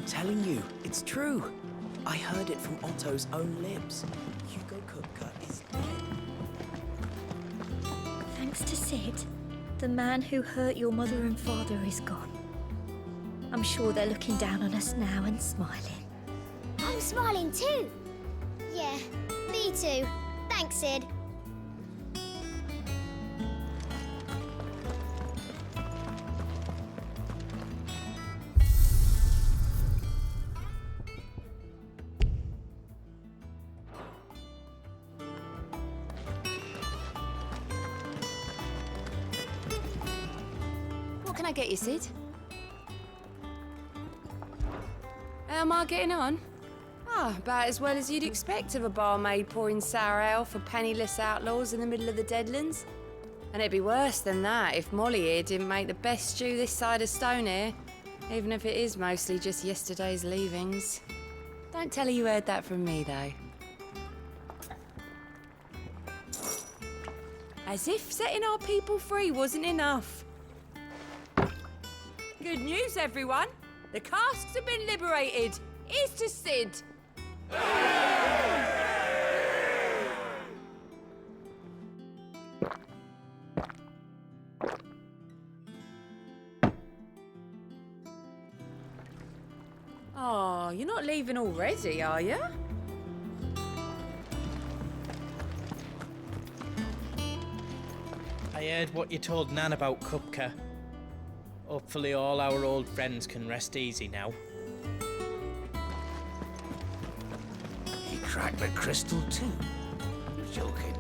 I'm telling you, it's true. I heard it from Otto's own lips. Hugo Kupka is dead. Thanks to Sid, the man who hurt your mother and father is gone. I'm sure they're looking down on us now and smiling. I'm smiling too. Yeah, me too. Thanks, Sid. What can I get you, Sid? How am I getting on? Ah, about as well as you'd expect of a barmaid pouring sour ale for penniless outlaws in the middle of the Deadlands. And it'd be worse than that if Molly here didn't make the best stew this side of Stonehair, even if it is mostly just yesterday's leavings. Don't tell her you heard that from me, though. As if setting our people free wasn't enough. Good news, everyone. The casks have been liberated. Here's to Sid. Oh, you're not leaving already, are you? I heard what you told Nan about Kupka. Hopefully all our old friends can rest easy now. He cracked the crystal too. You're joking.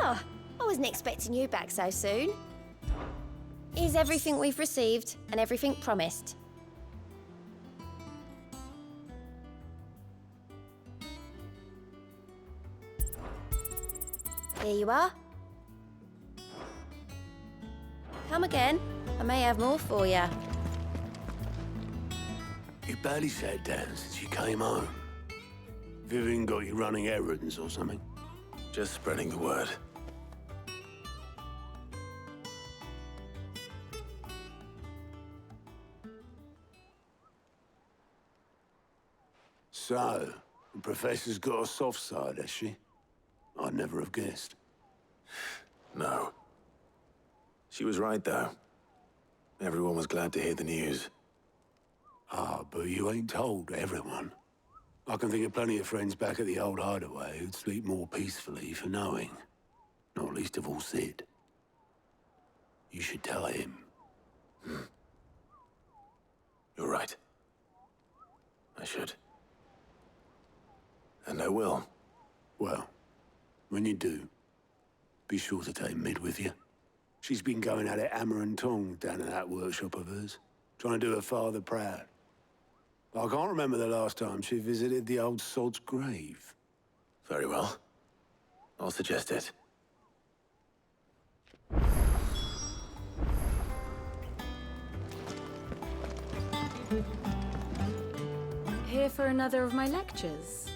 Oh, I wasn't expecting you back so soon. Here's everything we've received and everything promised. Here you are. Come again. I may have more for you. You barely sat down since you came home. Vivian got you running errands or something? Just spreading the word. So, the Professor's got a soft side, has she? I'd never have guessed. No. She was right, though. Everyone was glad to hear the news. Ah, but you ain't told everyone. I can think of plenty of friends back at the old hideaway who'd sleep more peacefully for knowing. Not least of all Sid. You should tell him. You're right. I should. And I will. Well, when you do, be sure to take Mid with you. She's been going at it hammer and tong down at that workshop of hers, trying to do her father proud. I can't remember the last time she visited the old sod's grave. Very well. I'll suggest it. Here for another of my lectures.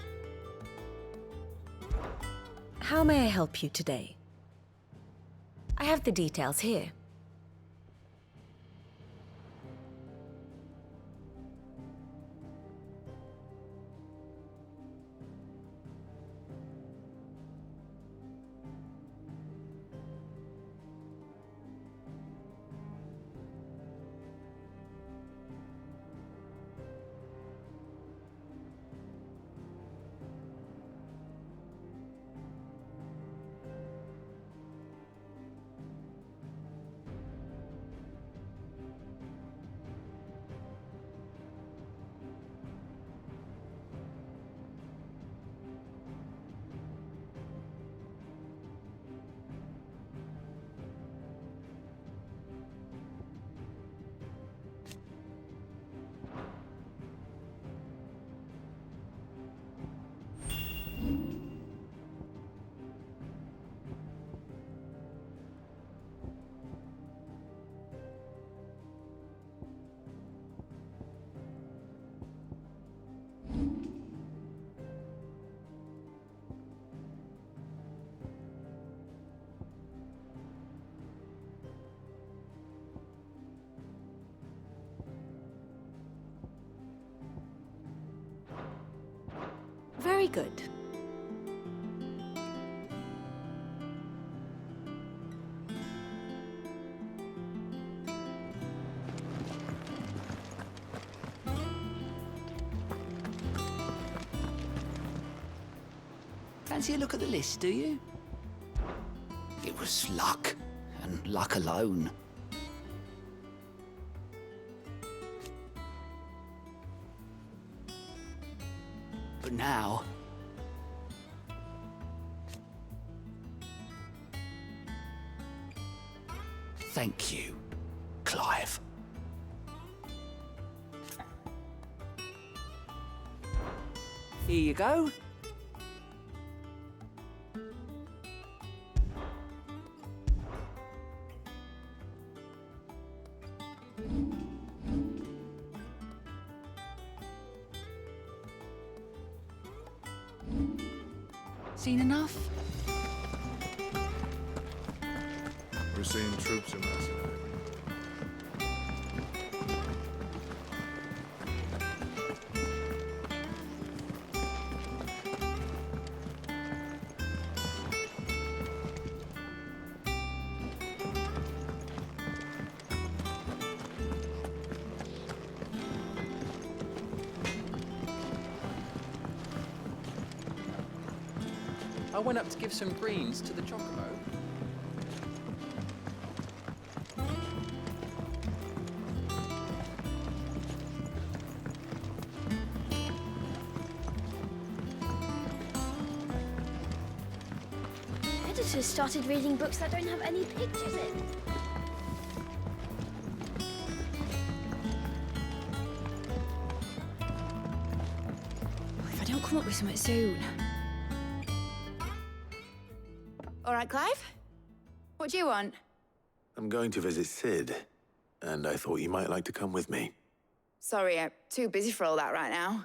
How may I help you today? I have the details here. Very good. Fancy a look at the list, do you? It was luck, and luck alone. But now... Thank you, Clive. Here you go. Seen enough? We're seeing troops in Macedonia. I went up to give some greens to the chocobo. Editors started reading books that don't have any pictures in. If I don't come up with something soon. All right, Clive? What do you want? I'm going to visit Sid, and I thought you might like to come with me. Sorry, I'm too busy for all that right now.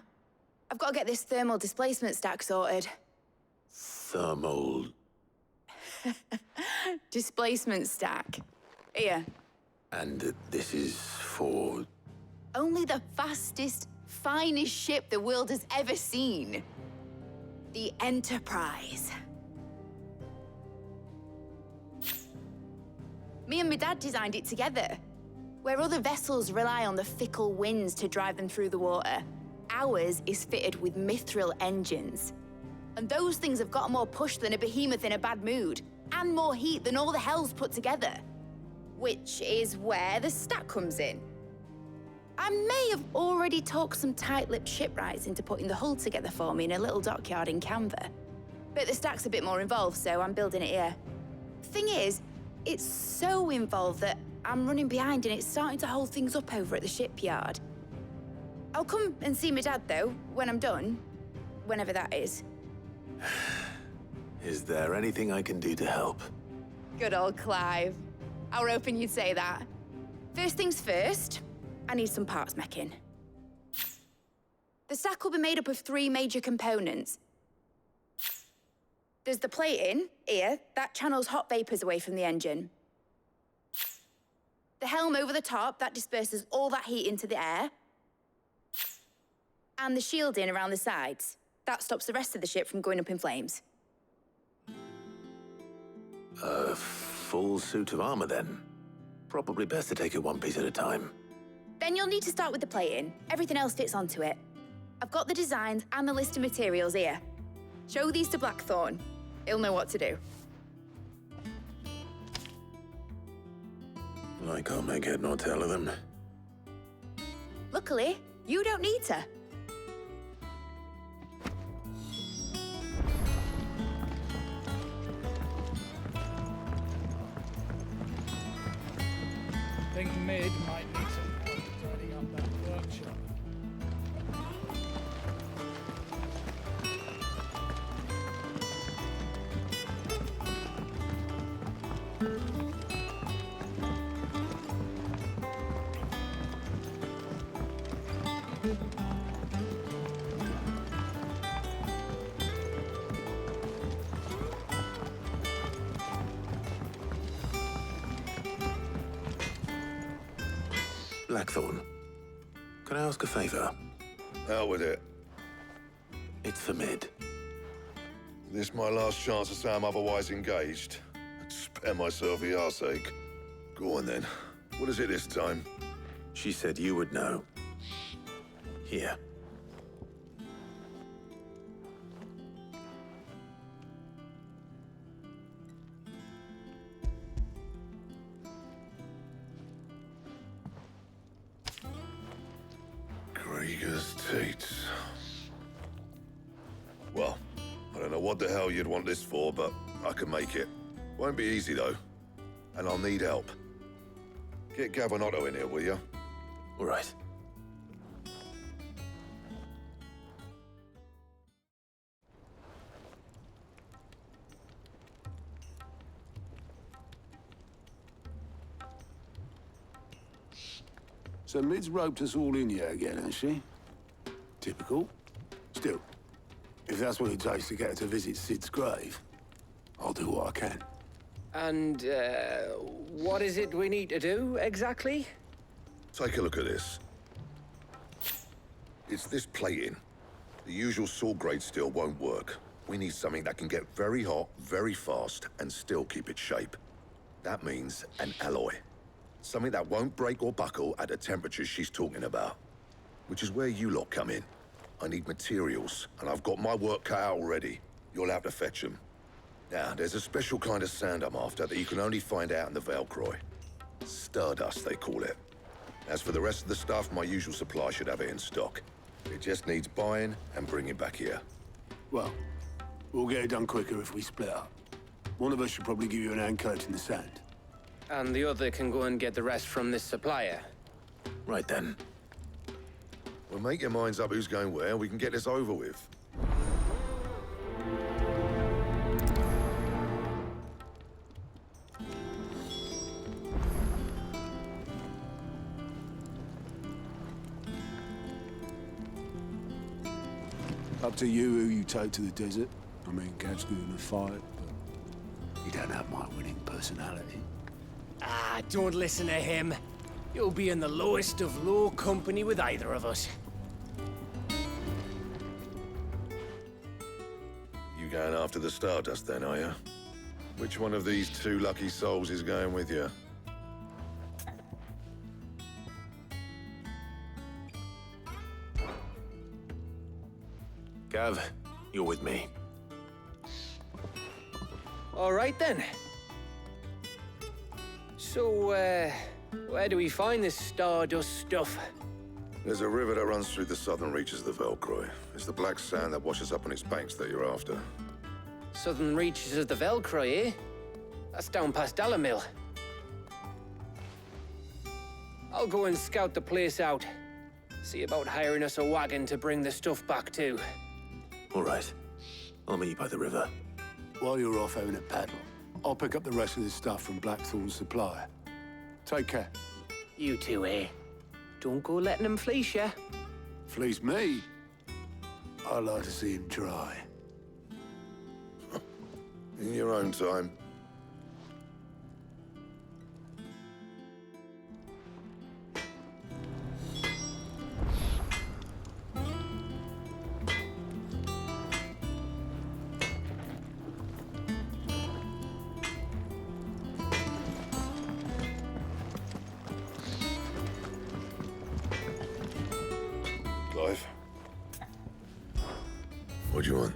I've got to get this thermal displacement stack sorted. Thermal... Displacement stack. Here. And this is for... Only the fastest, finest ship the world has ever seen. The Enterprise. Me and my dad designed it together. Where other vessels rely on the fickle winds to drive them through the water, ours is fitted with mithril engines. And those things have got more push than a behemoth in a bad mood, and more heat than all the hells put together. Which is where the stack comes in. I may have already talked some tight-lipped shipwrights into putting the hull together for me in a little dockyard in Canva. But the stack's a bit more involved, so I'm building it here. Thing is, it's so involved that I'm running behind and it's starting to hold things up over at the shipyard. I'll come and see my dad, though, when I'm done. Whenever that is. Is there anything I can do to help? Good old Clive. I were hoping you'd say that. First things first, I need some parts meching. The stack will be made up of 3 major components. There's the plating, here, that channels hot vapors away from the engine. The helm over the top, that disperses all that heat into the air. And the shielding around the sides. That stops the rest of the ship from going up in flames. A full suit of armor, then? Probably best to take it one piece at a time. Then you'll need to start with the plating. Everything else fits onto it. I've got the designs and the list of materials here. Show these to Blackthorn. He'll know what to do. I can't make head nor tail of them. Luckily, you don't need to. I think Mid might need some help tidying up that workshop. Blackthorn, can I ask a favor? Out with it. It's for Mid. This my last chance to say I'm otherwise engaged. I'd spare myself the arseache. Go on then. What is it this time? She said you would know. Here. Krieger's Teats. Well, I don't know what the hell you'd want this for, but I can make it. Won't be easy, though. And I'll need help. Get Gabonotto in here, will you? All right. So Mid's roped us all in here again, has she? Typical. Still, if that's what it takes to get her to visit Sid's grave, I'll do what I can. And, what is it we need to do, exactly? Take a look at this. It's this plating. The usual saw grade steel won't work. We need something that can get very hot, very fast, and still keep its shape. That means an alloy. Something that won't break or buckle at the temperatures she's talking about. Which is where you lot come in. I need materials, and I've got my work cut out already. You'll have to fetch them. Now, there's a special kind of sand I'm after that you can only find out in the Velcroy. Stardust, they call it. As for the rest of the stuff, my usual supply should have it in stock. It just needs buying and bringing back here. Well, we'll get it done quicker if we split up. One of us should probably give you an hand coat in the sand. And the other can go and get the rest from this supplier. Right then. Well, make your minds up who's going where, and we can get this over with. Up to you who you take to the desert. I mean, Gav's good in a fight, but you don't have my winning personality. Ah, don't listen to him. You'll be in the lowest of low company with either of us. You going after the Stardust then, are you? Which one of these two lucky souls is going with you? Gav, you're with me. All right, then. So, where do we find this Stardust stuff? There's a river that runs through the southern reaches of the Velcroy. It's the black sand that washes up on its banks that you're after. Southern reaches of the Velcroy, eh? That's down past Dalamil. I'll go and scout the place out. See about hiring us a wagon to bring the stuff back to. All right. I'll meet you by the river. While you're off having a paddle, I'll pick up the rest of this stuff from Blackthorn's supplier. Take care. You two, eh? Don't go letting him fleece ya. Fleece me? I like to see him try. In your own time. Clive? What do you want?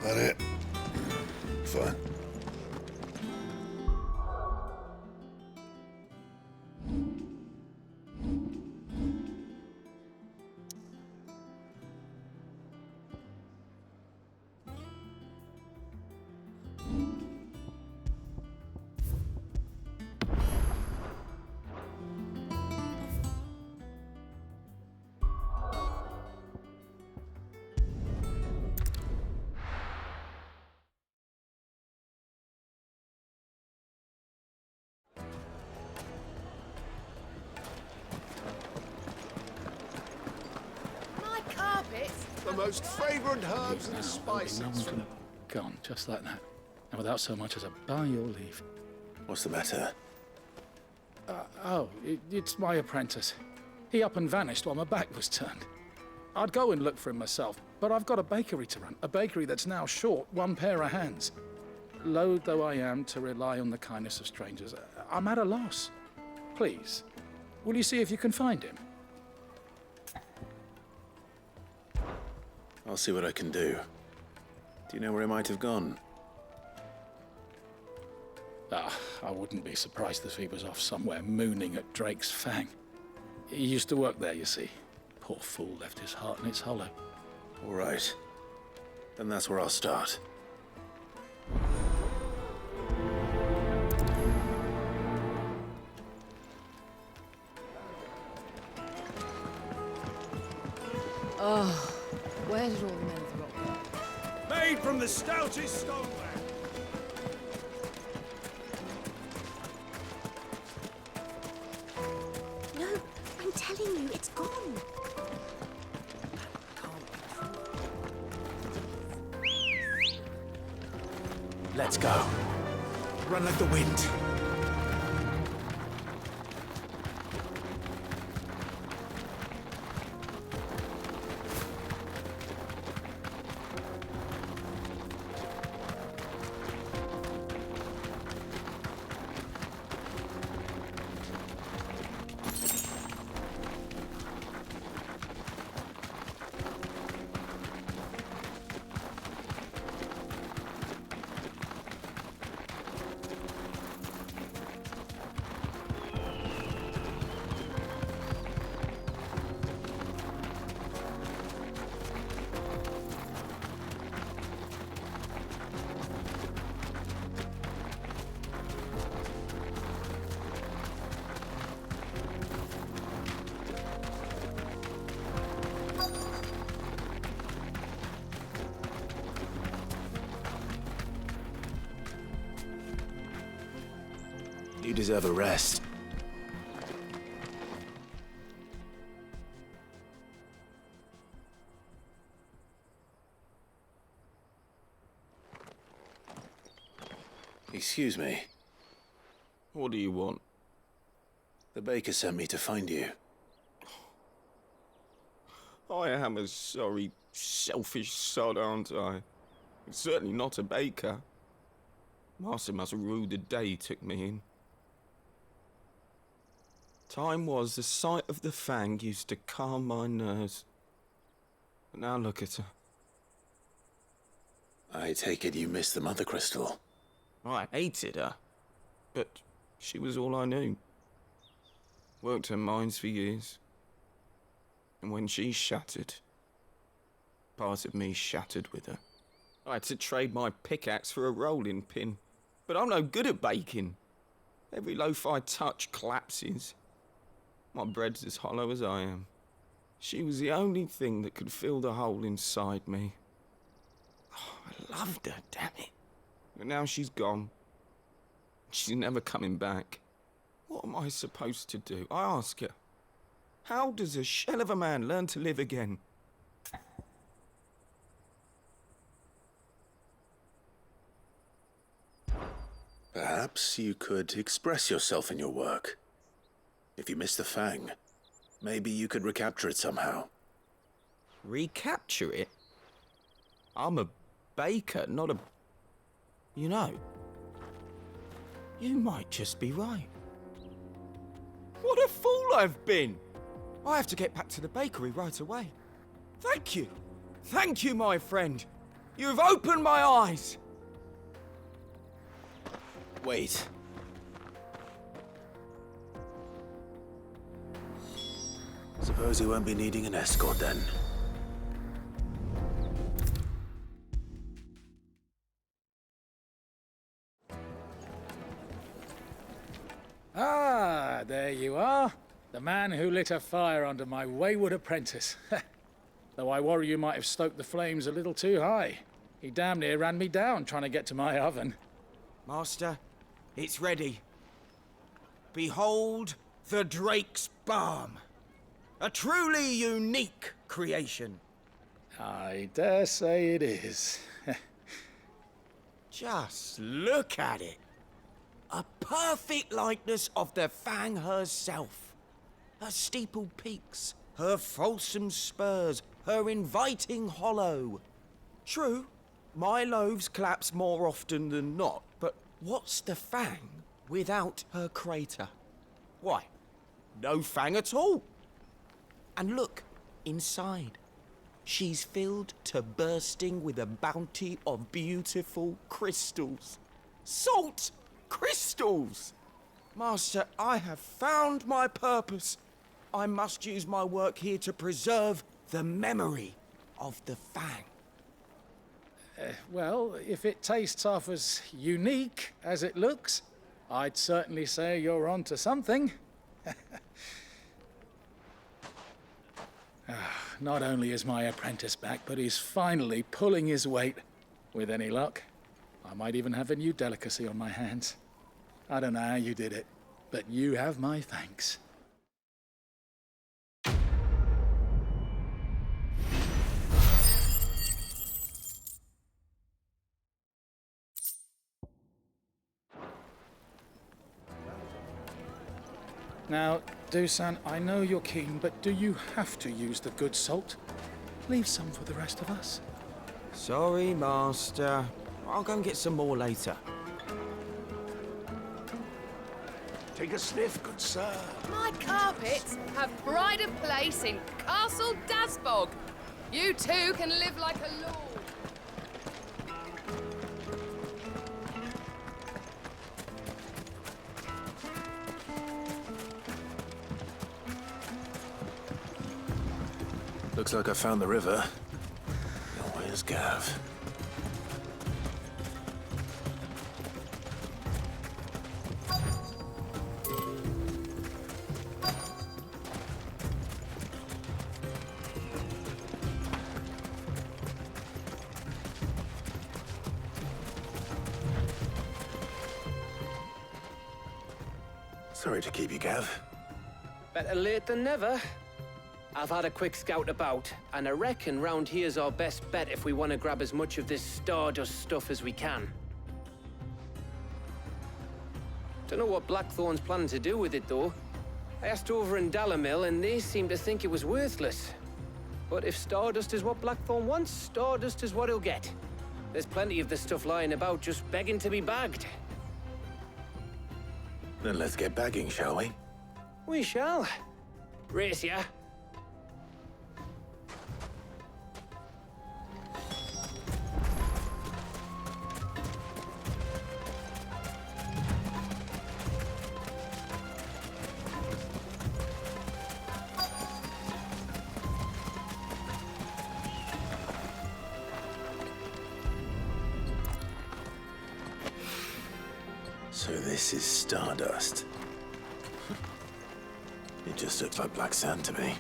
That it? Fine. The most fragrant herbs and spices. No one can have gone just like that, and without so much as a by your leave. What's the matter? It's my apprentice. He up and vanished while my back was turned. I'd go and look for him myself, but I've got a bakery to run. A bakery that's now short one pair of hands. Loath though I am to rely on the kindness of strangers, I'm at a loss. Please, will you see if you can find him? I'll see what I can do. Do you know where he might have gone? I wouldn't be surprised if he was off somewhere mooning at Drake's Fang. He used to work there, you see. Poor fool left his heart in its hollow. All right. Then that's where I'll start. Oh, where did all the men of the rock go? Made from the stoutest stoneware. No, I'm telling you, it's gone. Let's go. Run like the wind. You deserve a rest. Excuse me. What do you want? The baker sent me to find you. I am a sorry, selfish sod, aren't I? Certainly not a baker. Master must have ruled the day he took me in. Time was the sight of the Fang used to calm my nerves. But now look at her. I take it you missed the Mother Crystal. I hated her, but she was all I knew. Worked her mines for years. And when she shattered, part of me shattered with her. I had to trade my pickaxe for a rolling pin. But I'm no good at baking. Every loaf I touch collapses. My bread's as hollow as I am. She was the only thing that could fill the hole inside me. Oh, I loved her, damn it. But now she's gone. She's never coming back. What am I supposed to do? I ask her. How does a shell of a man learn to live again? Perhaps you could express yourself in your work. If you miss the Fang, maybe you could recapture it somehow. Recapture it? I'm a baker, not a... You know, you might just be right. What a fool I've been! I have to get back to the bakery right away. Thank you. Thank you, my friend. You've opened my eyes. Wait. Suppose you won't be needing an escort then. Ah, there you are. The man who lit a fire under my wayward apprentice. Though I worry you might have stoked the flames a little too high. He damn near ran me down trying to get to my oven. Master, it's ready. Behold the Drake's Balm. A truly unique creation. I dare say it is. Just look at it. A perfect likeness of the Fang herself. Her steeple peaks, her fulsome spurs, her inviting hollow. True, my loaves collapse more often than not, but what's the Fang without her crater? Why, no Fang at all. And look, inside. She's filled to bursting with a bounty of beautiful crystals. Salt crystals! Master, I have found my purpose. I must use my work here to preserve the memory of the Fang. Well, if it tastes half as unique as it looks, I'd certainly say you're onto something. Not only is my apprentice back, but he's finally pulling his weight. With any luck, I might even have a new delicacy on my hands. I don't know how you did it, but you have my thanks. Now, Dusan, I know you're keen, but do you have to use the good salt? Leave some for the rest of us. Sorry, Master. I'll go and get some more later. Take a sniff, good sir. My carpets have pride of place in Castle Dasbog. You too can live like a lord. Looks like I found the river. Now, where's Gav? Sorry to keep you, Gav. Better late than never. I've had a quick scout about, and I reckon round here's our best bet if we want to grab as much of this Stardust stuff as we can. Don't know what Blackthorn's planning to do with it, though. I asked over in Dalamil, and they seem to think it was worthless. But if Stardust is what Blackthorn wants, Stardust is what he'll get. There's plenty of this stuff lying about, just begging to be bagged. Then let's get bagging, shall we? We shall. Race ya. So this is Stardust. It just looks like black sand to me.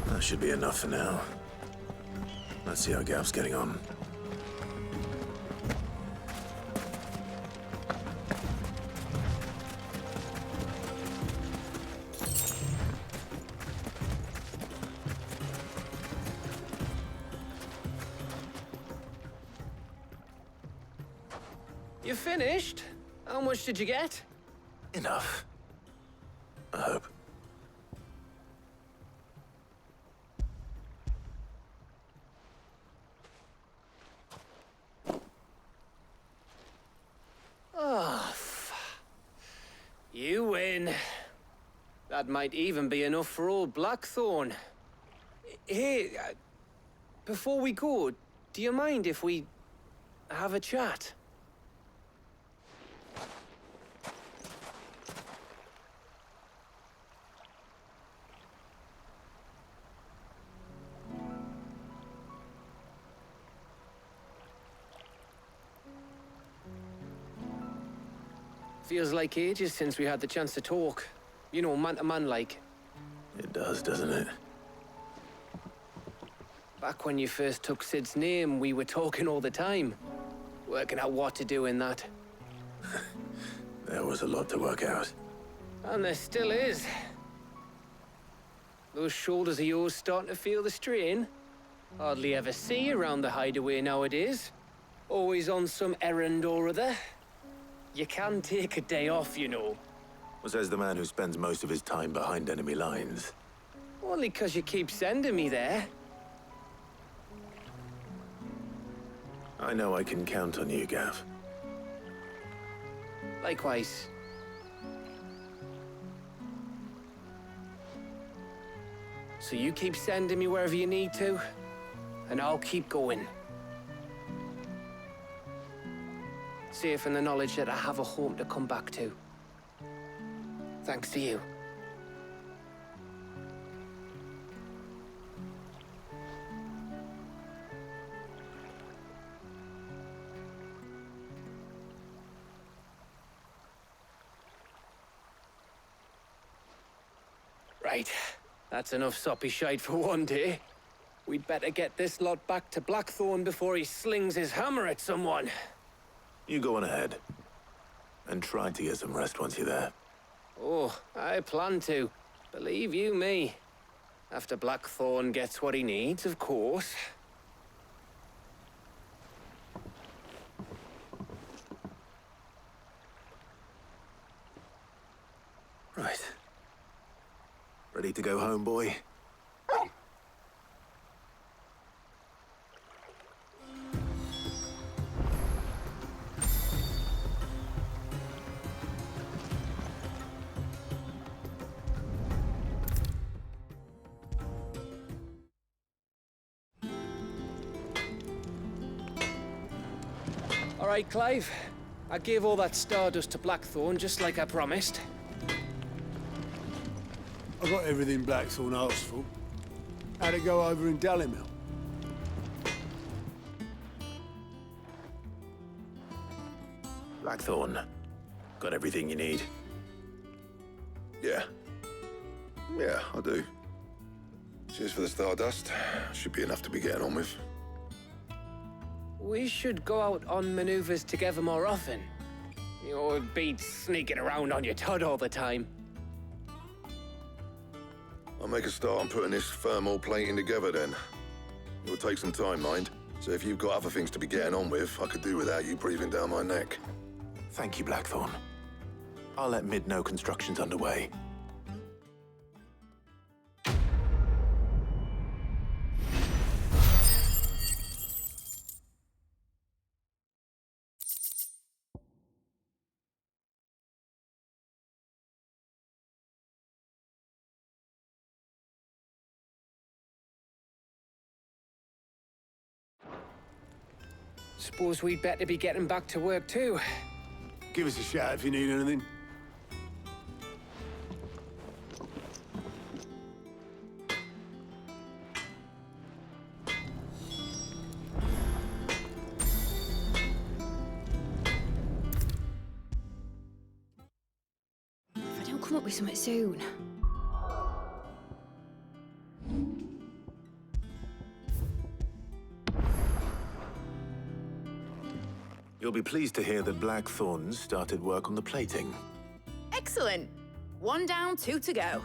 That should be enough for now. Let's see how Gav's getting on. You finished? How much did you get? Enough. I hope. Oh, you win. That might even be enough for old Blackthorn. Hey, before we go, do you mind if we have a chat? Feels like ages since we had the chance to talk. You know, man to man like. It does, doesn't it? Back when you first took Sid's name, we were talking all the time. Working out what to do in that. There was a lot to work out. And there still is. Those shoulders of yours starting to feel the strain. Hardly ever see you around the hideaway nowadays. Always on some errand or other. You can take a day off, you know. Well, says the man who spends most of his time behind enemy lines. Only 'cause you keep sending me there. I know I can count on you, Gav. Likewise. So you keep sending me wherever you need to, and I'll keep going. Safe in the knowledge that I have a home to come back to. Thanks to you. Right. That's enough soppy shite for one day. We'd better get this lot back to Blackthorn before he slings his hammer at someone. You go on ahead. And try to get some rest once you're there. Oh, I plan to. Believe you me. After Blackthorn gets what he needs, of course. Right. Ready to go home, boy? All right, Clive. I gave all that stardust to Blackthorn just like I promised. I got everything Blackthorn asked for. How'd it go over in Dalimil? Blackthorn. Got everything you need? Yeah. Yeah, I do. Cheers for the stardust. Should be enough to be getting on with. We should go out on maneuvers together more often. You'll be sneaking around on your Todd all the time. I'll make a start on putting this thermal plating together then. It'll take some time, mind. So if you've got other things to be getting on with, I could do without you breathing down my neck. Thank you, Blackthorn. I'll let Mid know construction's underway. Suppose we'd better be getting back to work too. Give us a shout if you need anything. If I don't come up with something soon. You'll be pleased to hear that Blackthorn's started work on the plating. Excellent. 1 down, 2 to go.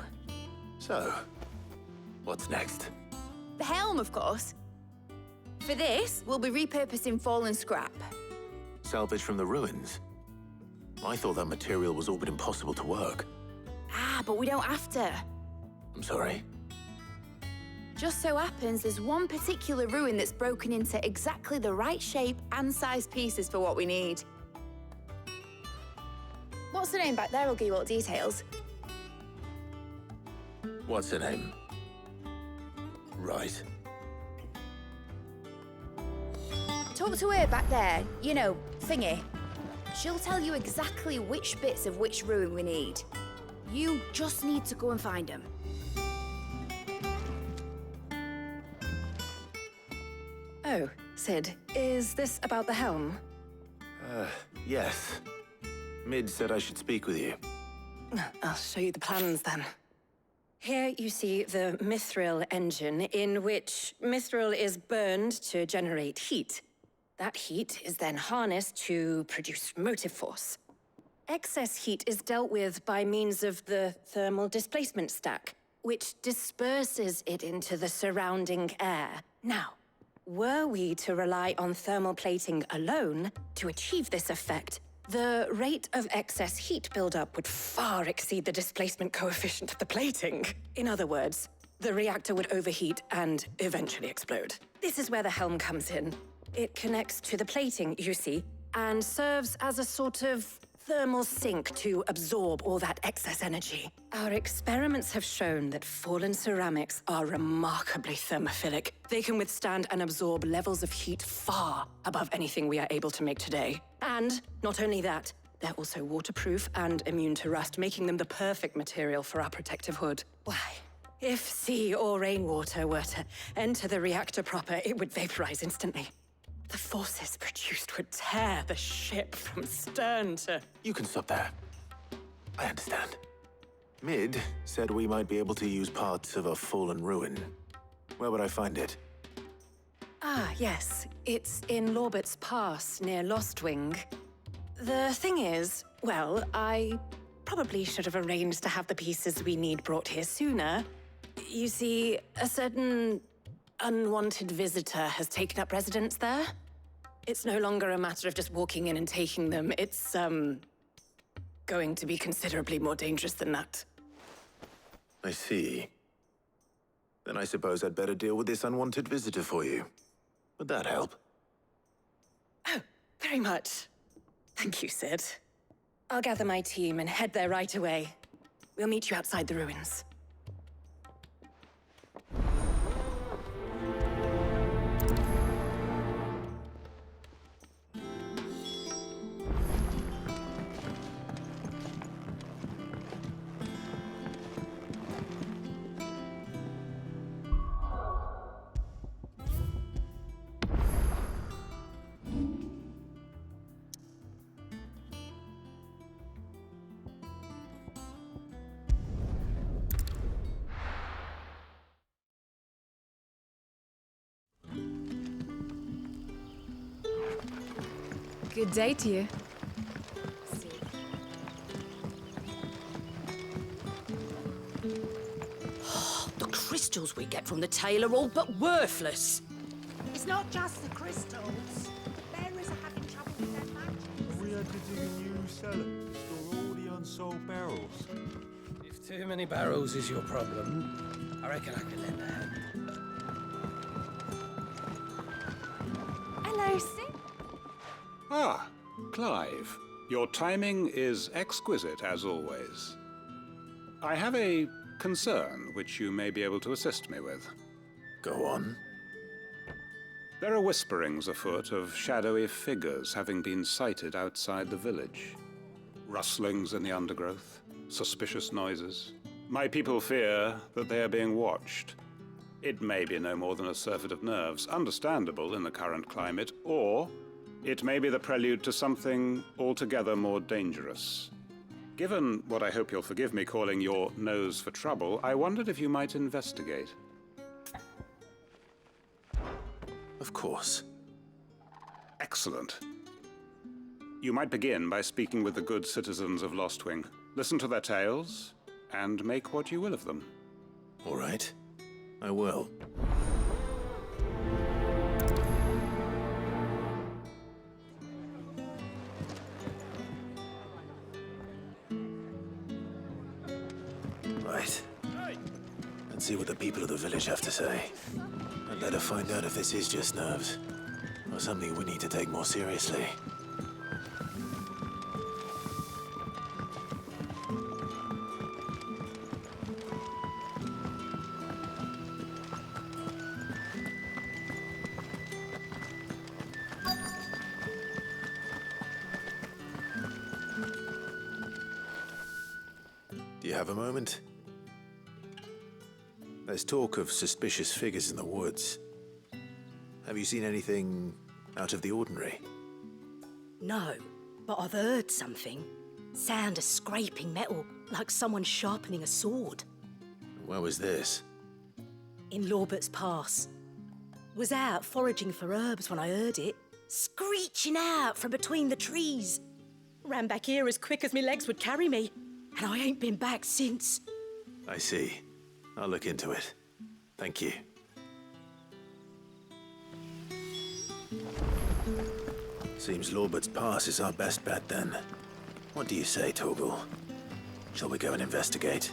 So, what's next? The helm, of course. For this, we'll be repurposing fallen scrap. Salvage from the ruins? I thought that material was all but impossible to work. Ah, but we don't have to. I'm sorry. Just so happens there's one particular ruin that's broken into exactly the right shape and size pieces for what we need. What's the name back there? I'll give you all the details. What's her name? Right. Talk to her back there. You know, thingy. She'll tell you exactly which bits of which ruin we need. You just need to go and find them. Oh, Sid, is this about the helm? Yes. Mid said I should speak with you. I'll show you the plans then. Here you see the mithril engine, in which mithril is burned to generate heat. That heat is then harnessed to produce motive force. Excess heat is dealt with by means of the thermal displacement stack, which disperses it into the surrounding air. Now, were we to rely on thermal plating alone to achieve this effect, the rate of excess heat buildup would far exceed the displacement coefficient of the plating. In other words, the reactor would overheat and eventually explode. This is where the helm comes in. It connects to the plating, you see, and serves as a sort of thermal sink to absorb all that excess energy. Our experiments have shown that fallen ceramics are remarkably thermophilic. They can withstand and absorb levels of heat far above anything we are able to make today. And not only that, they're also waterproof and immune to rust, making them the perfect material for our protective hood. Why? If sea or rainwater were to enter the reactor proper, it would vaporize instantly. The forces produced would tear the ship from stern to... You can stop there. I understand. Mid said we might be able to use parts of a fallen ruin. Where would I find it? Ah, yes. It's in Lorbert's Pass, near Lostwing. The thing is, well, I probably should have arranged to have the pieces we need brought here sooner. You see, a certain unwanted visitor has taken up residence there. It's no longer a matter of just walking in and taking them. It's, going to be considerably more dangerous than that. I see. Then I suppose I'd better deal with this unwanted visitor for you. Would that help? Oh, very much. Thank you, Sid. I'll gather my team and head there right away. We'll meet you outside the ruins. Good day to you. The crystals we get from the tail are all but worthless. It's not just the crystals. Bearers are having trouble with their magic. We had to dig a new cellar to store all the unsold barrels. If too many barrels is your problem, I reckon I can lend a hand. Hello, Sid. Ah, Clive. Your timing is exquisite, as always. I have a concern which you may be able to assist me with. Go on. There are whisperings afoot of shadowy figures having been sighted outside the village. Rustlings in the undergrowth, suspicious noises. My people fear that they are being watched. It may be no more than a surfeit of nerves, understandable in the current climate, or it may be the prelude to something altogether more dangerous. Given what I hope you'll forgive me calling your nose for trouble, I wondered if you might investigate. Of course. Excellent. You might begin by speaking with the good citizens of Lostwing. Listen to their tales, and make what you will of them. All right. I will. Right. Let's see what the people of the village have to say. And let her find out if this is just nerves, or something we need to take more seriously. have a moment? There's talk of suspicious figures in the woods. Have you seen anything out of the ordinary? No, but I've heard something. Sound of scraping metal, like someone sharpening a sword. Where was this? In Lorbert's Pass. Was out foraging for herbs when I heard it, screeching out from between the trees. Ran back here as quick as my legs would carry me, and I ain't been back since. I see. I'll look into it. Thank you. Seems Lorbert's Pass is our best bet then. What do you say, Torgal? Shall we go and investigate?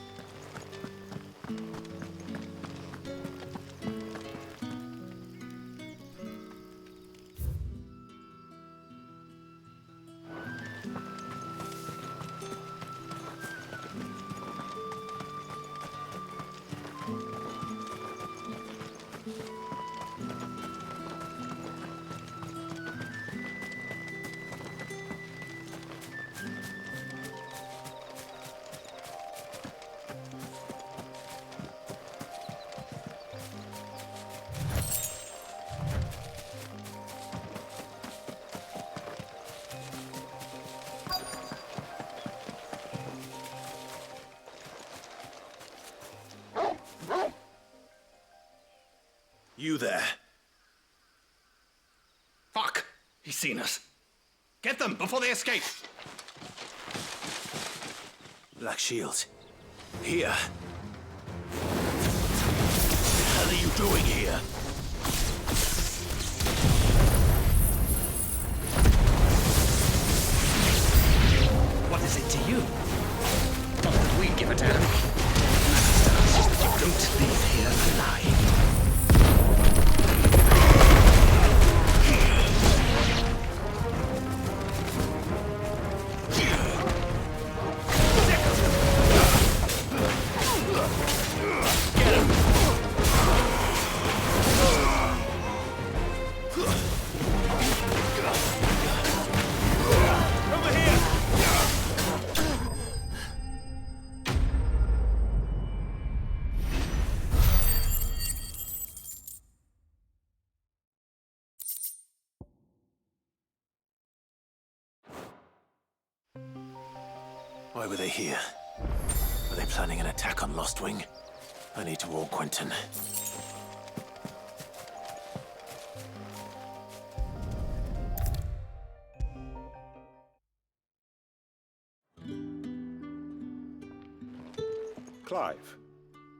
You there. Fuck! He's seen us. Get them before they escape! Black Shields. Here. What the hell are you doing here? What is it to you? Not that we give a damn. Matters that you don't leave here alive. Why were they here? Were they planning an attack on Lostwing? I need to warn Quentin. Clive,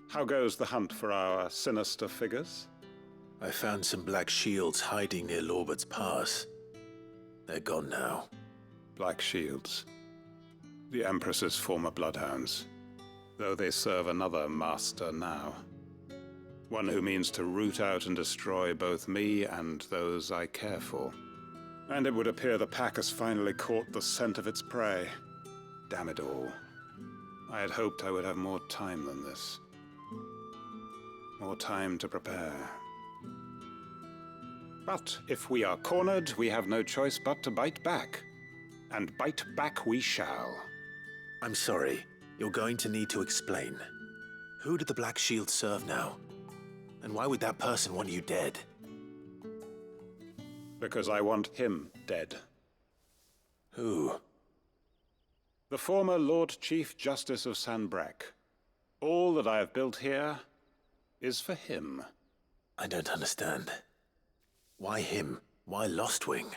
how goes the hunt for our sinister figures? I found some Black Shields hiding near Lorbert's Pass. They're gone now. Black Shields. The Empress's former bloodhounds, though they serve another master now. One who means to root out and destroy both me and those I care for. And it would appear the pack has finally caught the scent of its prey. Damn it all. I had hoped I would have more time than this. More time to prepare. But if we are cornered, we have no choice but to bite back. And bite back we shall. I'm sorry. You're going to need to explain. Who do the Black Shields serve now? And why would that person want you dead? Because I want him dead. Who? The former Lord Chief Justice of Sanbreque. All that I have built here is for him. I don't understand. Why him? Why Lostwing?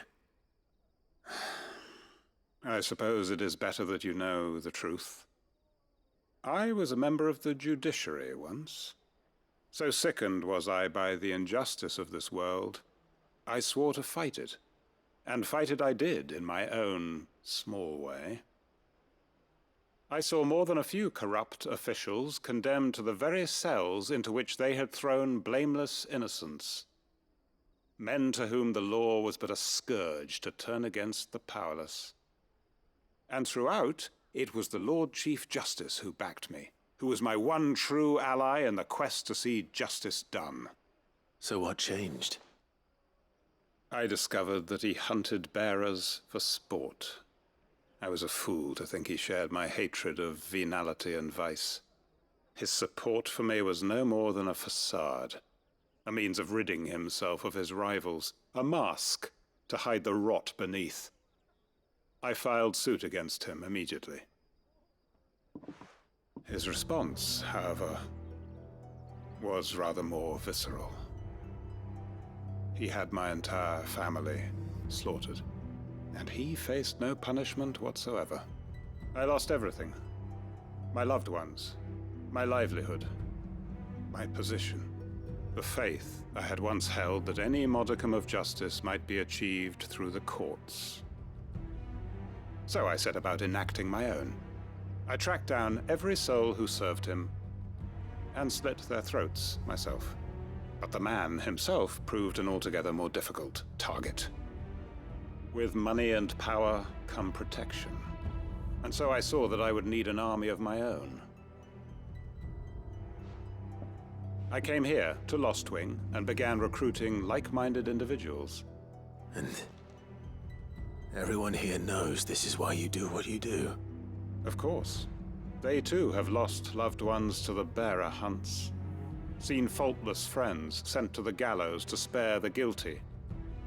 I suppose it is better that you know the truth. I was a member of the judiciary once. So sickened was I by the injustice of this world, I swore to fight it. And fight it I did in my own small way. I saw more than a few corrupt officials condemned to the very cells into which they had thrown blameless innocents. Men to whom the law was but a scourge to turn against the powerless. And throughout, it was the Lord Chief Justice who backed me, who was my one true ally in the quest to see justice done. So what changed? I discovered that he hunted bearers for sport, I was a fool to think he shared my hatred of venality and vice. His support for me was no more than a facade, a means of ridding himself of his rivals, a mask to hide the rot beneath. I filed suit against him immediately. His response, however, was rather more visceral. He had my entire family slaughtered, and he faced no punishment whatsoever. I lost everything. My loved ones, my livelihood, my position, the faith I had once held that any modicum of justice might be achieved through the courts. So I set about enacting my own. I tracked down every soul who served him and slit their throats myself. But the man himself proved an altogether more difficult target. With money and power come protection. And so I saw that I would need an army of my own. I came here to Lostwing and began recruiting like-minded individuals. And everyone here knows this is why you do what you do. Of course. They too have lost loved ones to the bearer hunts. Seen faultless friends sent to the gallows to spare the guilty.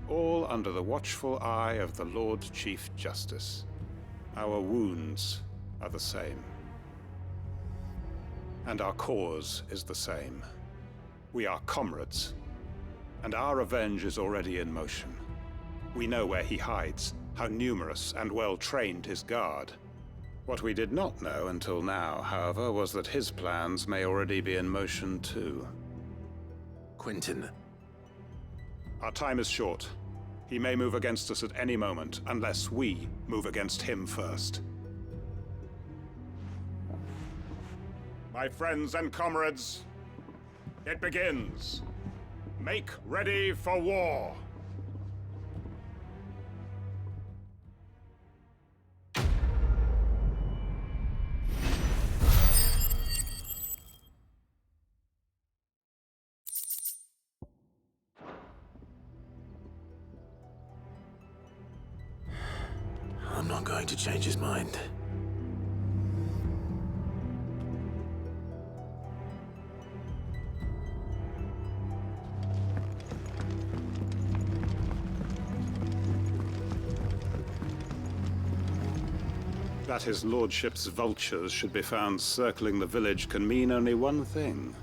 All under the watchful eye of the Lord Chief Justice. Our wounds are the same. And our cause is the same. We are comrades, and our revenge is already in motion. We know where he hides, how numerous and well-trained his guard. What we did not know until now, however, was that his plans may already be in motion too. Quentin. Our time is short. He may move against us at any moment, unless we move against him first. My friends and comrades, it begins. Make ready for war. I'm not going to change his mind. That his lordship's vultures should be found circling the village can mean only one thing.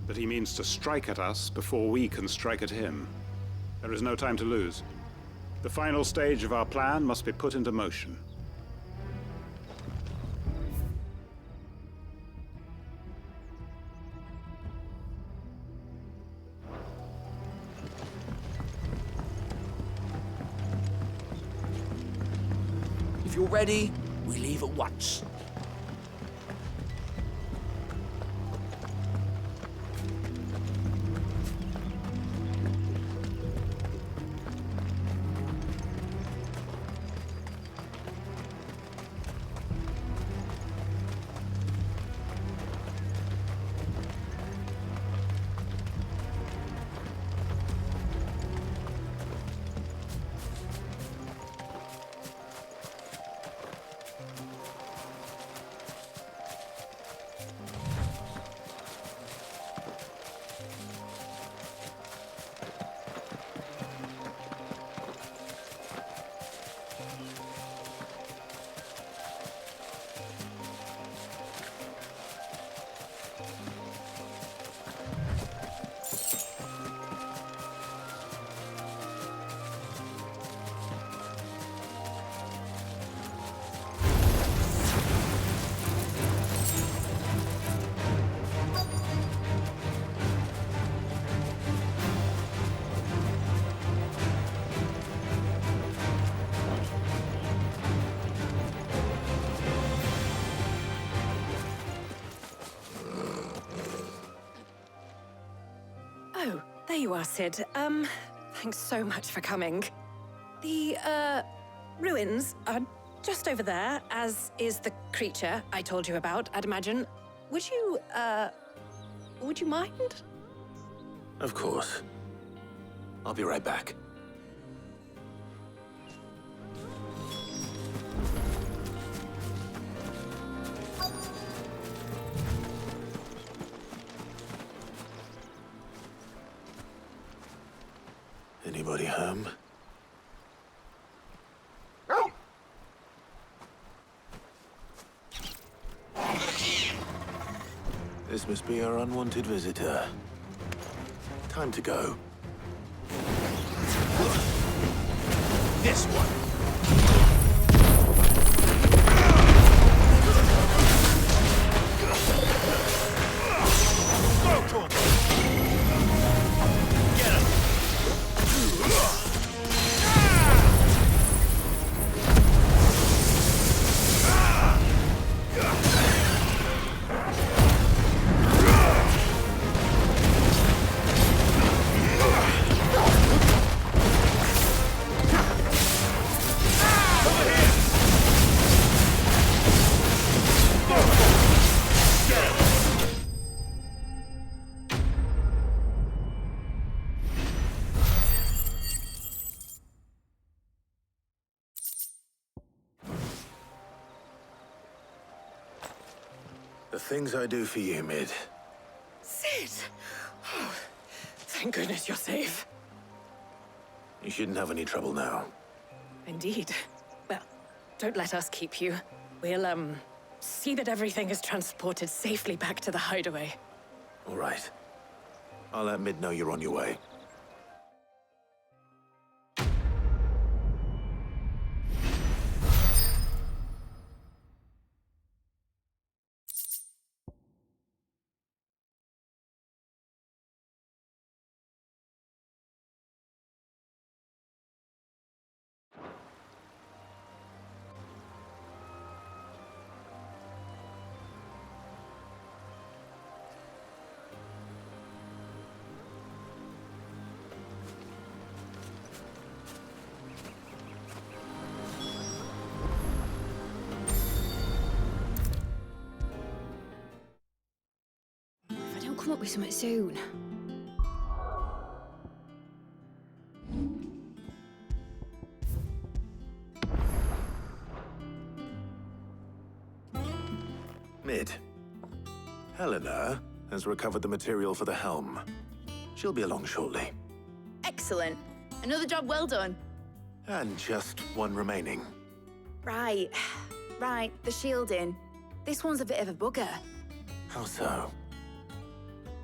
That he means to strike at us before we can strike at him. There is no time to lose. The final stage of our plan must be put into motion. If you're ready, we leave at once. Oh, there you are, Sid. Thanks so much for coming. The, ruins are just over there, as is the creature I told you about, I'd imagine. Would you mind? Of course. I'll be right back. Anybody home? This must be our unwanted visitor. Time to go. This one. The things I do for you, Mid. Sid! Oh, thank goodness you're safe. You shouldn't have any trouble now. Indeed. Well, don't let us keep you. We'll, see that everything is transported safely back to the hideaway. All right. I'll let Mid know you're on your way. If I don't come up with something soon. Mid. Helena has recovered the material for the helm. She'll be along shortly. Excellent. Another job well done. And just one remaining. Right. Right, the shielding. This one's a bit of a bugger. How so?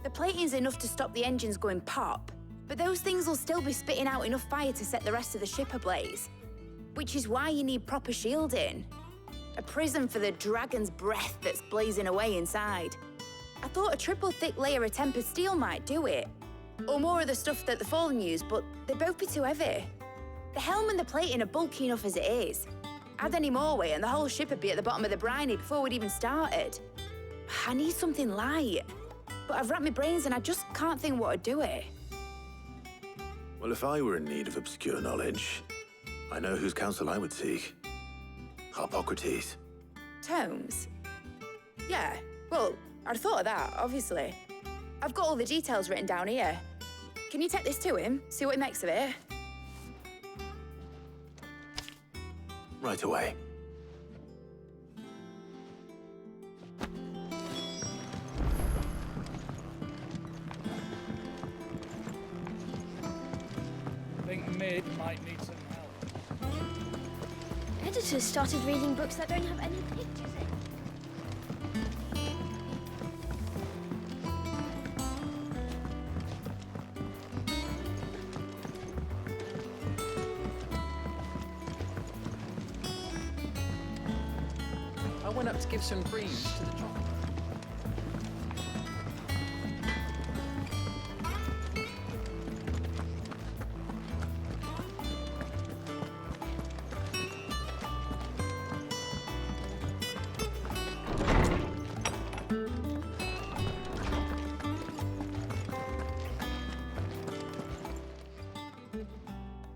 The plating's enough to stop the engines going pop, but those things will still be spitting out enough fire to set the rest of the ship ablaze. Which is why you need proper shielding. A prison for the dragon's breath that's blazing away inside. I thought a triple thick layer of tempered steel might do it. Or more of the stuff that the Fallen use, but they'd both be too heavy. The helm and the plating are bulky enough as it is. Add any more weight and the whole ship would be at the bottom of the briny before we'd even started. I need something light. But I've racked my brains and I just can't think what would do it. Well, if I were in need of obscure knowledge, I know whose counsel I would seek. Harpocrates. Tomes? Yeah, well, I'd thought of that, obviously. I've got all the details written down here. Can you take this to him, see what he makes of it? Right away. I think Mid might need some help. Editors started reading books that don't have any pictures in. I went up to give some greens to the chocolate.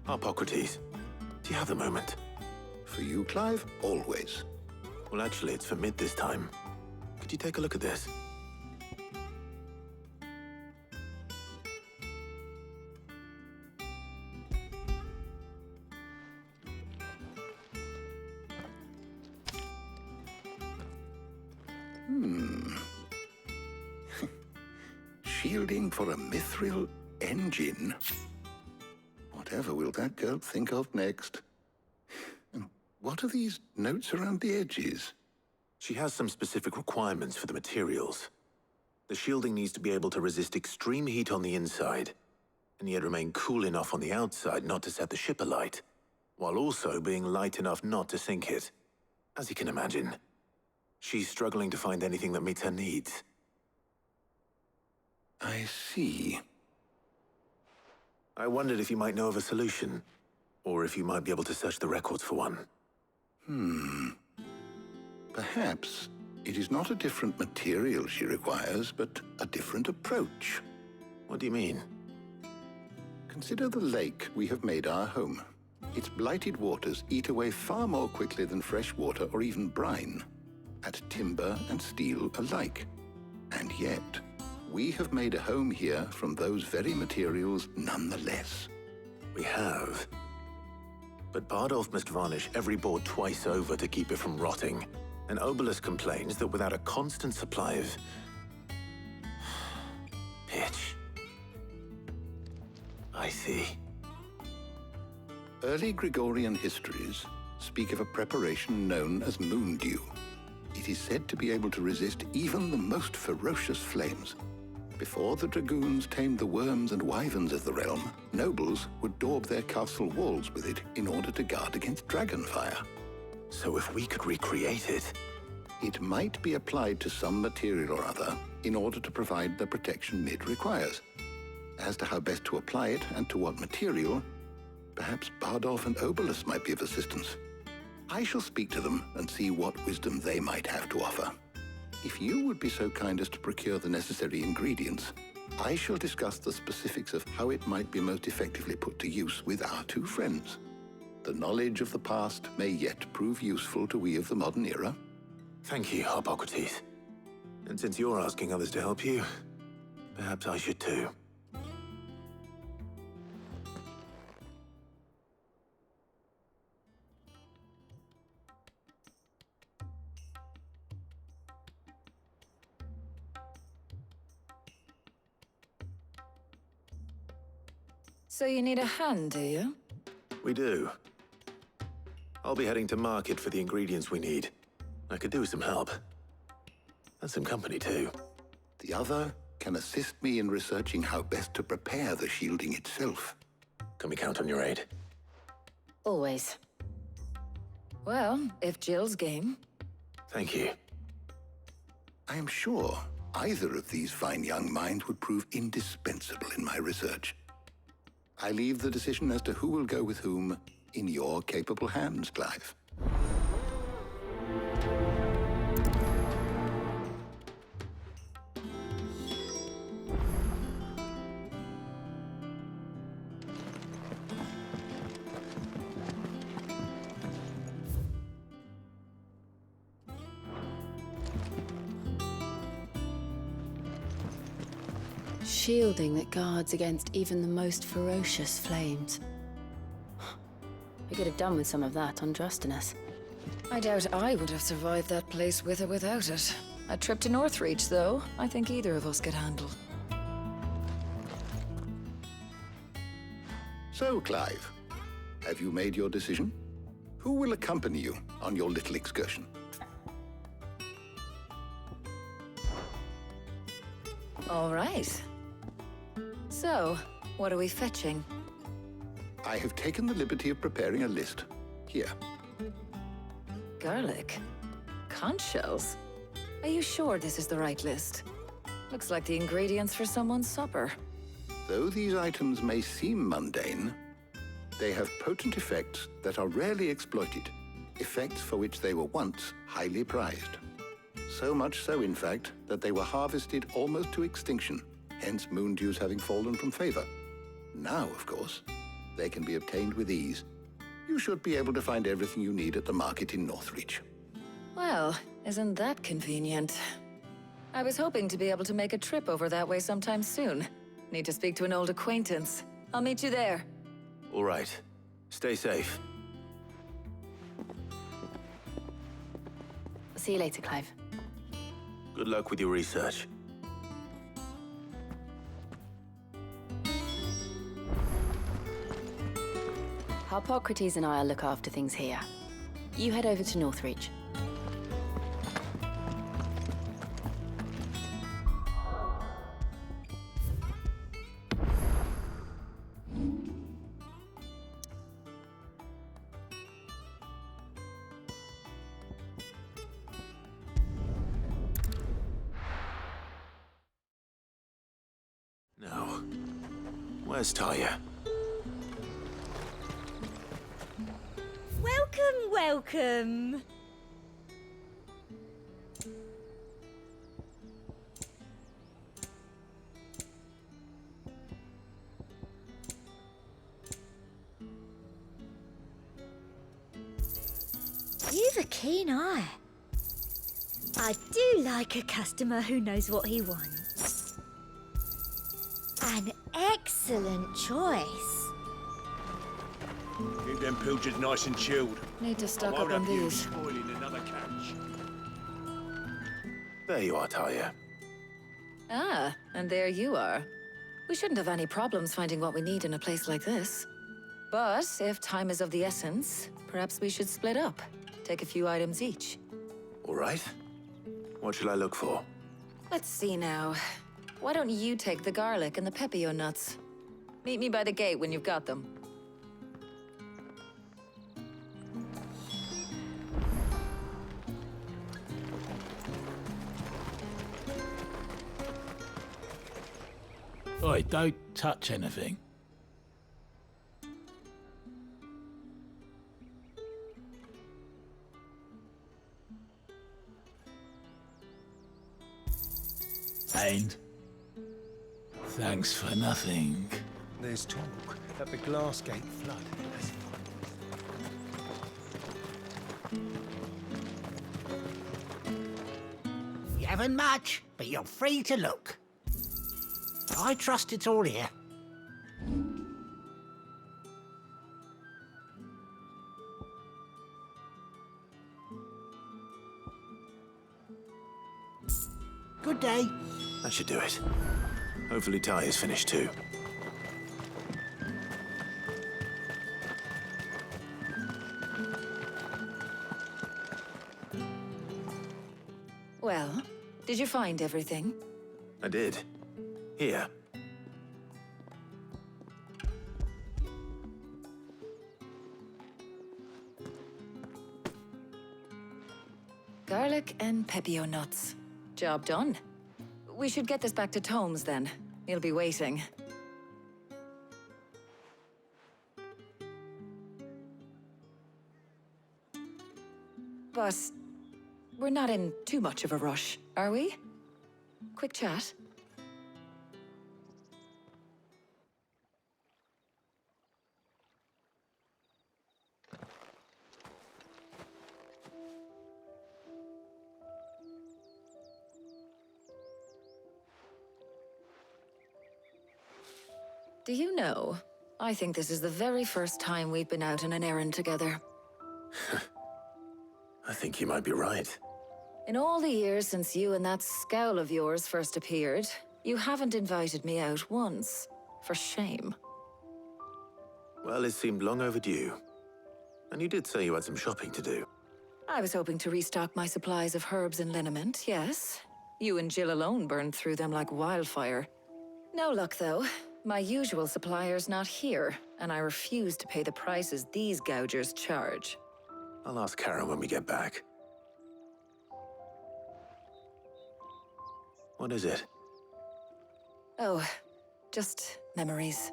Harpocrates, do you have a moment? For you, Clive? Always. Well, actually, it's for Mid this time. Could you take a look at this? Shielding for a mithril engine? Whatever will that girl think of next? And what are these notes around the edges? She has some specific requirements for the materials. The shielding needs to be able to resist extreme heat on the inside, and yet remain cool enough on the outside not to set the ship alight, while also being light enough not to sink it. As you can imagine, she's struggling to find anything that meets her needs. I see. I wondered if you might know of a solution, or if you might be able to search the records for one. Perhaps it is not a different material she requires, but a different approach. What do you mean? Consider the lake we have made our home. Its blighted waters eat away far more quickly than fresh water or even brine, at timber and steel alike. And yet, we have made a home here from those very materials nonetheless. We have. But Bardolph must varnish every board twice over to keep it from rotting. And Obelus complains that without a constant supply of pitch. I see. Early Gregorian histories speak of a preparation known as moon dew. It is said to be able to resist even the most ferocious flames. Before the dragoons tamed the worms and wyverns of the realm, nobles would daub their castle walls with it in order to guard against dragonfire. So if we could recreate it... It might be applied to some material or other in order to provide the protection Mid requires. As to how best to apply it and to what material, perhaps Bardolph and Obelus might be of assistance. I shall speak to them and see what wisdom they might have to offer. If you would be so kind as to procure the necessary ingredients, I shall discuss the specifics of how it might be most effectively put to use with our two friends. The knowledge of the past may yet prove useful to we of the modern era. Thank you, Harpocrates. And since you're asking others to help you, perhaps I should too. So you need a hand, do you? We do. I'll be heading to market for the ingredients we need. I could do with some help. And some company, too. The other can assist me in researching how best to prepare the shielding itself. Can we count on your aid? Always. Well, if Jill's game. Thank you. I am sure either of these fine young minds would prove indispensable in my research. I leave the decision as to who will go with whom in your capable hands, Clive. Shielding that guards against even the most ferocious flames. We could have done with some of that on Drustinus. I doubt I would have survived that place with or without it. A trip to Northreach, though, I think either of us could handle. So, Clive, have you made your decision? Who will accompany you on your little excursion? All right. So, what are we fetching? I have taken the liberty of preparing a list. Here. Garlic? Conch shells? Are you sure this is the right list? Looks like the ingredients for someone's supper. Though these items may seem mundane, they have potent effects that are rarely exploited, effects for which they were once highly prized. So much so, in fact, that they were harvested almost to extinction, hence moon dews having fallen from favor. Now, of course, they can be obtained with ease. You should be able to find everything you need at the market in Northreach. Well, isn't that convenient? I was hoping to be able to make a trip over that way sometime soon. Need to speak to an old acquaintance. I'll meet you there. All right. Stay safe. See you later, Clive. Good luck with your research. Harpocrates and I'll look after things here. You head over to Northreach. Now, where's Taya? Welcome, welcome. You've a keen eye. I do like a customer who knows what he wants. An excellent choice. Keep them pilchards nice and chilled. Need to stock I up won't on have you these. spoiling another catch. There you are, Taya. Ah, and there you are. We shouldn't have any problems finding what we need in a place like this. But if time is of the essence, perhaps we should split up. Take a few items each. All right. What shall I look for? Let's see now. Why don't you take the garlic and the pepio nuts? Meet me by the gate when you've got them. Oi, don't touch anything. And thanks for nothing. There's talk that the Glassgate flood has... You haven't much, but you're free to look. I trust it's all here. Good day. That should do it. Hopefully Taya's finished too. Well, did you find everything? I did. Here. Garlic and pepio nuts. Job done. We should get this back to Tomes then. He'll be waiting. But we're not in too much of a rush, are we? Quick chat. Do you know, I think this is the very first time we've been out on an errand together. I think you might be right. In all the years since you and that scowl of yours first appeared, you haven't invited me out once. For shame. Well, it seemed long overdue. And you did say you had some shopping to do. I was hoping to restock my supplies of herbs and liniment, yes. You and Jill alone burned through them like wildfire. No luck, though. My usual supplier's not here, and I refuse to pay the prices these gougers charge. I'll ask Karen when we get back. What is it? Oh, just memories.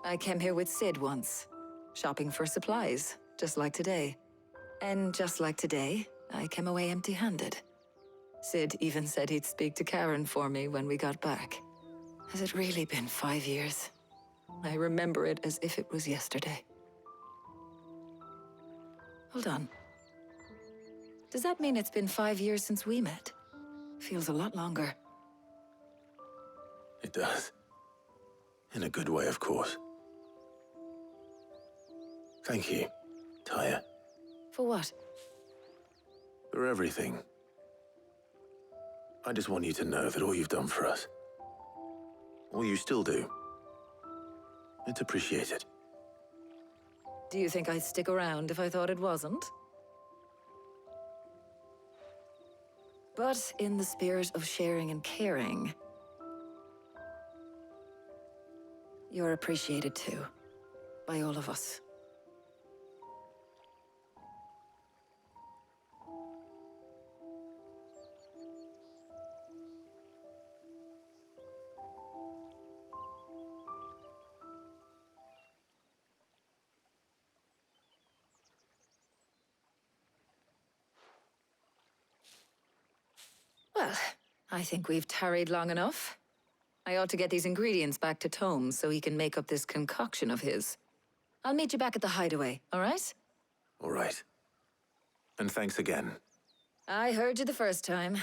I came here with Sid once, shopping for supplies, just like today. And just like today, I came away empty-handed. Sid even said he'd speak to Karen for me when we got back. Has it really been 5 years? I remember it as if it was yesterday. Hold on. Does that mean it's been 5 years since we met? Feels a lot longer. It does. In a good way, of course. Thank you, Taya. For what? For everything. I just want you to know that all you've done for us, all you still do, it's appreciated. Do you think I'd stick around if I thought it wasn't? But in the spirit of sharing and caring, you're appreciated too, by all of us. Well, I think we've tarried long enough. I ought to get these ingredients back to Tomes so he can make up this concoction of his. I'll meet you back at the hideaway, all right? All right. And thanks again. I heard you the first time.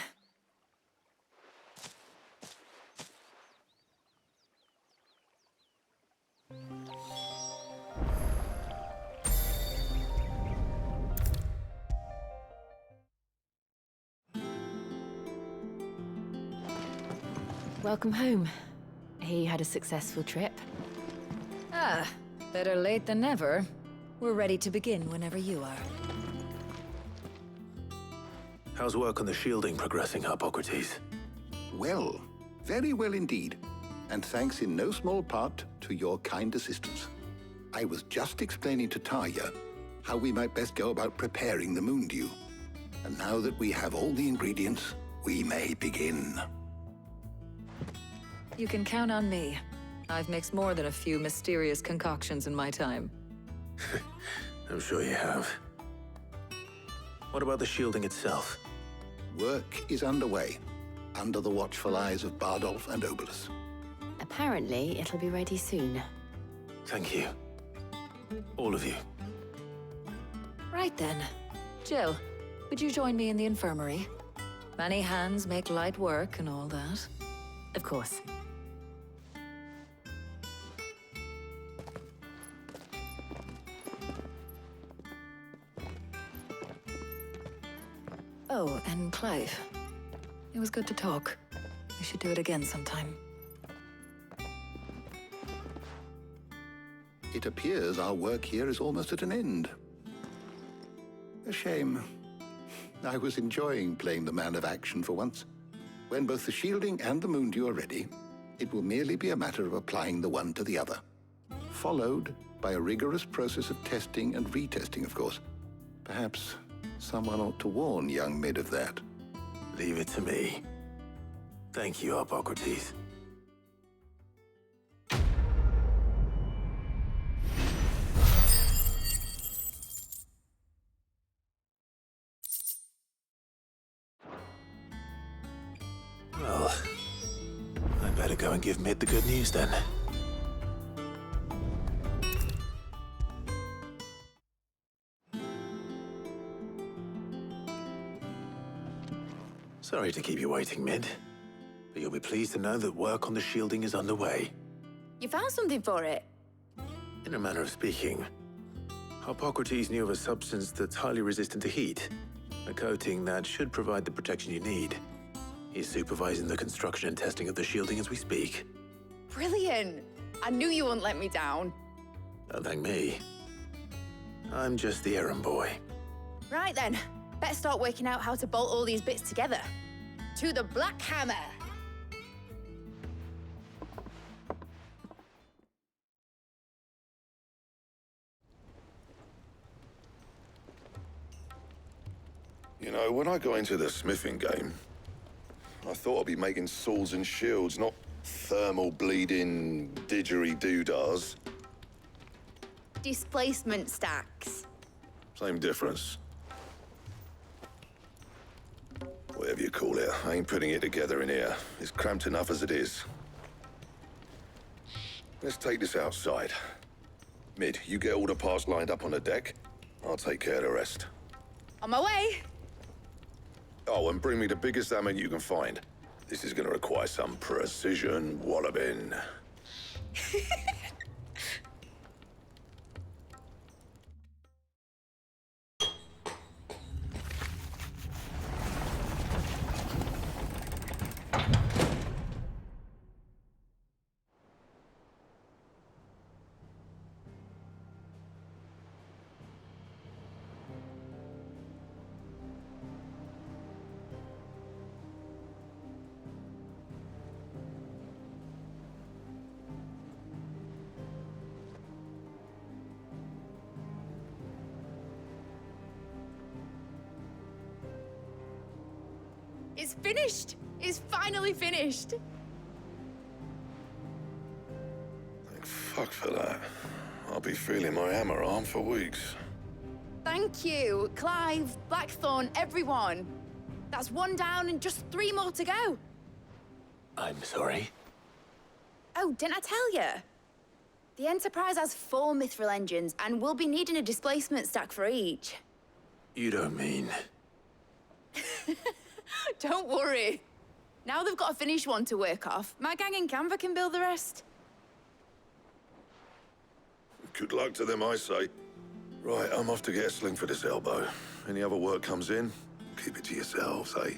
Welcome home. He had a successful trip. Ah, better late than never. We're ready to begin whenever you are. How's work on the shielding progressing, Hippocrates? Well, very well indeed. And thanks in no small part to your kind assistance. I was just explaining to Tarja how we might best go about preparing the moon dew. And now that we have all the ingredients, we may begin. You can count on me. I've mixed more than a few mysterious concoctions in my time. I'm sure you have. What about the shielding itself? Work is underway, under the watchful eyes of Bardolph and Obolus. Apparently, it'll be ready soon. Thank you. All of you. Right then. Jill, would you join me in the infirmary? Many hands make light work and all that. Of course. Oh, and Clive. It was good to talk. We should do it again sometime. It appears our work here is almost at an end. A shame. I was enjoying playing the man of action for once. When both the shielding and the moon dew are ready, it will merely be a matter of applying the one to the other. Followed by a rigorous process of testing and retesting, of course. Perhaps someone ought to warn young Mid of that. Leave it to me. Thank you, Hippocrates. Well, I better go and give Mid the good news then. Sorry to keep you waiting, Mid, but you'll be pleased to know that work on the shielding is underway. You found something for it? In a manner of speaking, Hippocrates knew of a substance that's highly resistant to heat, a coating that should provide the protection you need. He's supervising the construction and testing of the shielding as we speak. Brilliant! I knew you wouldn't let me down. Don't thank me. I'm just the errand boy. Right then, better start working out how to bolt all these bits together. To the Black Hammer! You know, when I got into the smithing game, I thought I'd be making swords and shields, not thermal bleeding didgeridoo-dahs. Displacement stacks. Same difference. Whatever you call it, I ain't putting it together in here. It's cramped enough as it is. Let's take this outside. Mid, you get all the parts lined up on the deck. I'll take care of the rest. On my way! Oh, and bring me the biggest hammer you can find. This is gonna require some precision walloping. It's finished! It's finally finished! Thank fuck for that. I'll be feeling my hammer arm for weeks. Thank you, Clive, Blackthorn, everyone. That's 1 down and just 3 more to go. I'm sorry. Oh, didn't I tell you? The Enterprise has 4 mithril engines, and we'll be needing a displacement stack for each. You don't mean... Don't worry. Now they've got a finished one to work off, my gang in Canva can build the rest. Good luck to them, I say. Right, I'm off to get a sling for this elbow. Any other work comes in, keep it to yourselves, eh?